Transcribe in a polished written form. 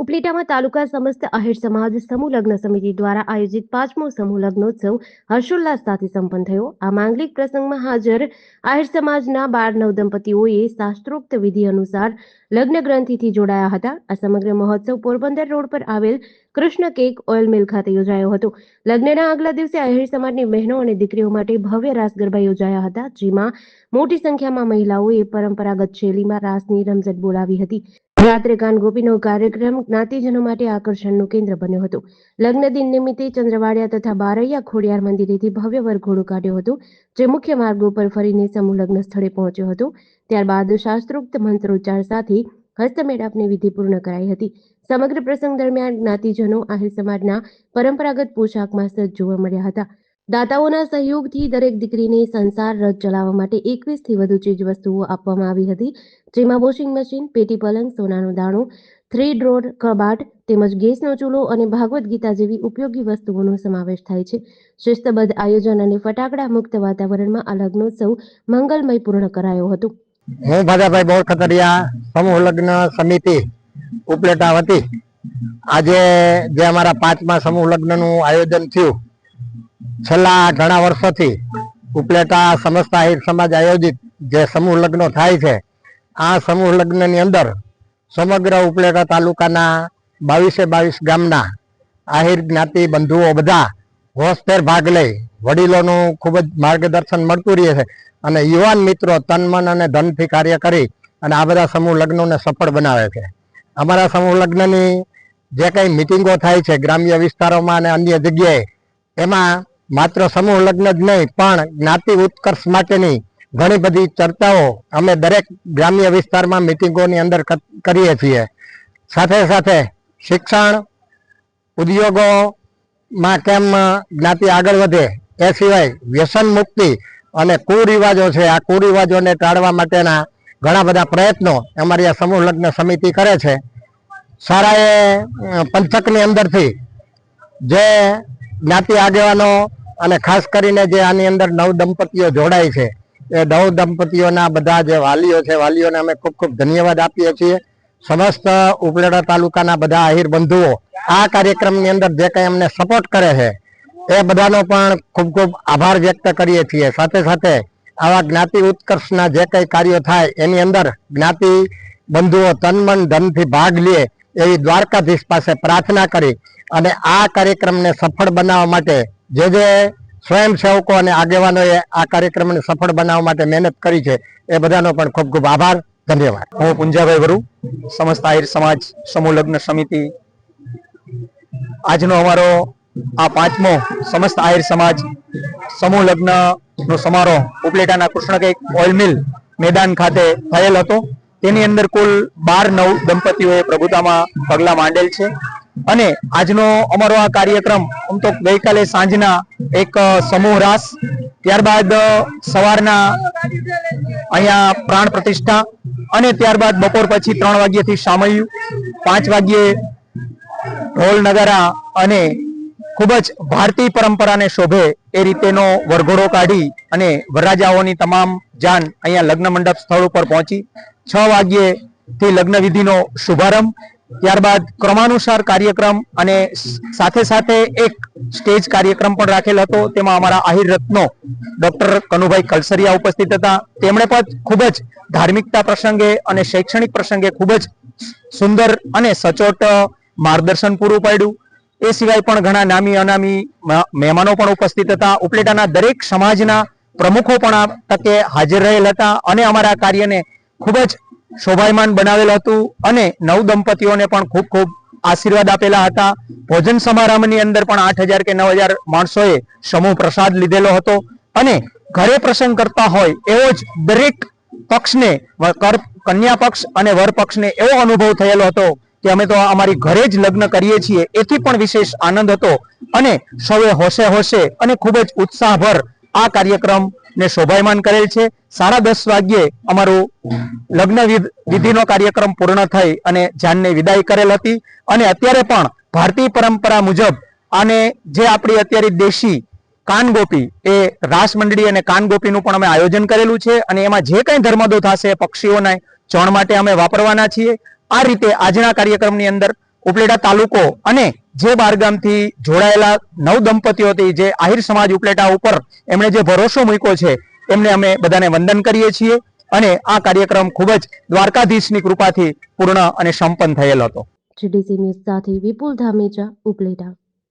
ઉપલેટામાં તાલુકા સમસ્ત આહિર સમાજ સમૂહ લગ્ન સમિતિ દ્વારા આયોજિત 5મો સમૂહ લગ્નોત્સવ હર્ષોલ્લાસ સાથે સંપન્ન થયો. આ માંગલિક પ્રસંગમાં હાજર આહિર સમાજના 12 નવદંપતિઓએ શાસ્ત્રોક્ત વિધિ અનુસાર લગ્ન ગ્રંથિથી જોડાયા હતા. આ સમગ્ર મહોત્સવ પોરબંદર રોડ પર આવેલ કૃષ્ણ કેક ઓઇલ મિલ ખાતે યોજાયો હતો. લગ્નના આગલા દિવસે આહિર સમાજની બહેનો અને દીકરીઓ માટે ભવ્ય રાસ ગરબા યોજાયા હતા, જેમાં મોટી સંખ્યામાં મહિલાઓએ પરંપરાગત શૈલીમાં રાસની રમઝટ બોલાવી હતી. રાત્રે કાનગોપીનો કાર્યક્રમ જ્ઞાતિજનો માટે આકર્ષણનું કેન્દ્ર બન્યો હતો. લગ્ન દિન નિમિત્તે ચંદ્રવાડિયા તથા બારૈયા ખોડિયાર મંદિરેથી ભવ્ય વરઘોડો કાઢ્યો હતો, જે મુખ્ય માર્ગો પર ફરીને સમૂહ લગ્ન સ્થળે પહોંચ્યો હતો. ત્યારબાદ શાસ્ત્રોક્ત મંત્રોચ્ચાર સાથે હસ્તમેળાપની વિધિ પૂર્ણ કરાઈ હતી. સમગ્ર પ્રસંગ દરમિયાન જ્ઞાતિજનો આહિર સમાજના પરંપરાગત પોશાકમાં સજ્જ જોવા મળ્યા હતા. દાતાઓના સહયોગથી દરેક દીકરીને સંસાર રથ ચલાવવા માટે 21થી વધુ ચીજવસ્તુઓ આપવામાં આવી હતી, જેમાં વોશિંગ મશીન, પેટી પલંગ, સોનાનો દાણો, 3 ડ્રોર કબાટ તેમજ ગેસનો ચૂલો અને ભાગવત ગીતા જેવી ઉપયોગી વસ્તુઓનો સમાવેશ થાય છે. શિસ્તબદ્ધ આયોજન અને ફટાકડા મુક્ત વાતાવરણમાં આ લગ્નોત્સવ મંગલમય પૂર્ણ કરાયો હતો. હું ભાજાભાઈ બોરખતરિયા, સમૂહ લગ્ન સમિતિ ઉપલેટા વતી આજે જે અમારા 5મા સમૂહ લગ્નનું આયોજન થયું, છેલ્લા ઘણા વર્ષોથી ઉપલેટા સમસ્ત આહિર સમાજ આયોજિત જે સમૂહ લગ્નો થાય છે, આ સમૂહ લગ્નની અંદર સમગ્ર ઉપલેટા તાલુકાના 22 ગામના આહિર જ્ઞાતિ બંધુઓ બધા હોશભેર ભાગ લઈ વડીલોનું ખૂબ જ માર્ગદર્શન મળતું રહે છે અને યુવાન મિત્રો તન મન અને ધનથી કાર્ય કરી અને આ બધા સમૂહ લગ્નોને સફળ બનાવે છે. અમારા સમૂહ લગ્નની જે કંઈ મિટિંગો થાય છે ગ્રામ્ય વિસ્તારોમાં અને અન્ય જગ્યાએ, એમાં માત્ર સમૂહ લગ્ન જ નહીં પણ જ્ઞાતિ ઉત્કર્ષ માટેની ઘણી બધી ચર્ચાઓ અમે દરેક ગ્રામ્ય વિસ્તારમાં મિટિંગોની અંદર કરીએ છીએ. સાથે સાથે શિક્ષણ, ઉદ્યોગોમાં કેમ જ્ઞાતિ આગળ વધે એ સિવાય વ્યસન મુક્તિ અને કુરિવાજો છે, આ કુરિવાજોને ટાળવા માટેના ઘણા બધા પ્રયત્નો અમારી આ સમૂહ લગ્ન સમિતિ કરે છે. સારાએ પંથકની અંદરથી જે જ્ઞાતિ આગેવાનો અને ખાસ કરીને જે આની અંદર નવ દંપતીઓ જોડાય છે, એ નવ દંપતીઓના બધા જે વાલીઓ છે, વાલીઓને અમે ખૂબ ખૂબ ધન્યવાદ આપીએ છીએ. સમસ્ત ઉપલેટા તાલુકાના બધા આહિર બંધુઓ આ કાર્યક્રમની અંદર જે કંઈ અમને સપોર્ટ કરે છે એ બધાનો પણ ખૂબ ખૂબ આભાર વ્યક્ત કરીએ છીએ. સાથે સાથે આવા જ્ઞાતિ ઉત્કર્ષના જે કંઈ કાર્યો થાય એની અંદર જ્ઞાતિ બંધુઓ તન મન ધનથી ભાગ લે એવી દ્વારકાધીશ પાસે પ્રાર્થના કરી અને આ કાર્યક્રમને સફળ બનાવવા માટે જે સ્વયંસેવકો અને આગેવાનોએ આ કાર્યક્રમને સફળ બનાવવા માટે મહેનત કરી છે, એ બધાનો પણ ખૂબ ખૂબ આભાર. ધન્યવાદ. હું પુંજાભાઈ વરુ, સમસ્ત આહિર સમાજ સમૂહ લગ્ન સમિતિ. આજનો અમારો આ 5મો સમસ્ત આહિર સમાજ સમૂહ લગ્ન નો સમારોહ ઉપલેટાના કૃષ્ણ કેક ઓઇલ મિલ મેદાન ખાતે થયેલ હતો. તેની અંદર કુલ 12 નવ દંપતીઓએ પ્રભુતામાં પગલા માંડેલ છે અને આજનો અમારો આ કાર્યક્રમ આમ તો ગઈકાલે સાંજના એક સમૂહ રાસ, ત્યારબાદ સવારના અહીંયા પ્રાણ પ્રતિષ્ઠા અને ત્યારબાદ બપોર પછી 3 વાગ્યાથી સામૈયું, 5 વાગ્યે ઢોલ નગારા અને ખૂબ જ ભારતીય પરંપરાને શોભે એ રીતેનો વરઘોડો કાઢી અને વરરાજાઓની તમામ જાન અહીંયા લગ્ન મંડપ સ્થળ ઉપર પહોંચી 6 વાગ્યેથી લગ્ન વિધિનો શુભારંભ, ત્યારબાદ ક્રમાનુસાર કાર્યક્રમ અને સાથે સાથે એક સ્ટેજ કાર્યક્રમ પણ રાખેલ હતો. તેમાં અમારા આહિર રત્નો ડોક્ટર કનુભાઈ કલસરિયા ઉપસ્થિત હતા. તેમણે પણ ખૂબ જ ધાર્મિકતા પ્રસંગે અને શૈક્ષણિક પ્રસંગે ખૂબ જ સુંદર અને સચોટ માર્ગદર્શન પૂરું પાડ્યું. એ સિવાય પણ ઘણા નામી અનામી મહેમાનો પણ ઉપસ્થિત હતા. ઉપલેટાના દરેક સમાજના પ્રમુખો પણ આ તકે હાજર રહેલ હતા અને અમારા કાર્યને ખૂબ જ શોભાયમાન બનાવેલ હતું અને નવ દંપતીઓને પણ ખૂબ ખૂબ આશીર્વાદ આપેલા હતા. ભોજન સમારંભની અંદર પણ 8000 કે 9000 માણસોએ સમૂહ પ્રસાદ લીધેલો હતો અને ઘરે પ્રસંગ કરતા હોય એવો જ દરેક પક્ષને, કન્યા પક્ષ અને વર પક્ષને એવો અનુભવ થયેલો હતો કે અમે તો અમારી ઘરે જ લગ્ન કરીએ છીએ, એથી પણ વિશેષ આનંદ હતો અને સૌએ હોશે હોશે અને ખૂબ જ ઉત્સાહભર આ કાર્યક્રમ ને શોભાયમાન કરેલ છે. 10:30 વાગ્યે અમારું લગ્ન વિધિનો કાર્યક્રમ પૂર્ણ થઈ અને જાનને વિદાય કરેલ હતી અને અત્યારે પણ ભારતીય પરંપરા મુજબ અને જે આપણી અત્યારે દેશી કાનગોપી એ રાસ મંડળી અને કાનગોપીનું પણ અમે આયોજન કરેલું છે અને એમાં જે કંઈ ધર્મદો થશે પક્ષીઓના ચણ માટે અમે વાપરવાના છીએ. આ રીતે આજના કાર્યક્રમની અંદર ઉપલેટા તાલુકો અને જે બારગામથી જોડાયેલા નવ દંપતીઓ હતી, જે આહિર સમાજ ઉપલેટા ઉપર એમણે જે ભરોસો મૂક્યો છે, એમને અમે બધાને વંદન કરીએ છીએ અને આ કાર્યક્રમ ખૂબ જ દ્વારકાધીશની કૃપાથી પૂર્ણ અને સંપન્ન થયેલ હતો. GDC ન્યૂઝ સાથે વિપુલ ધામેચા, ઉપલેટા.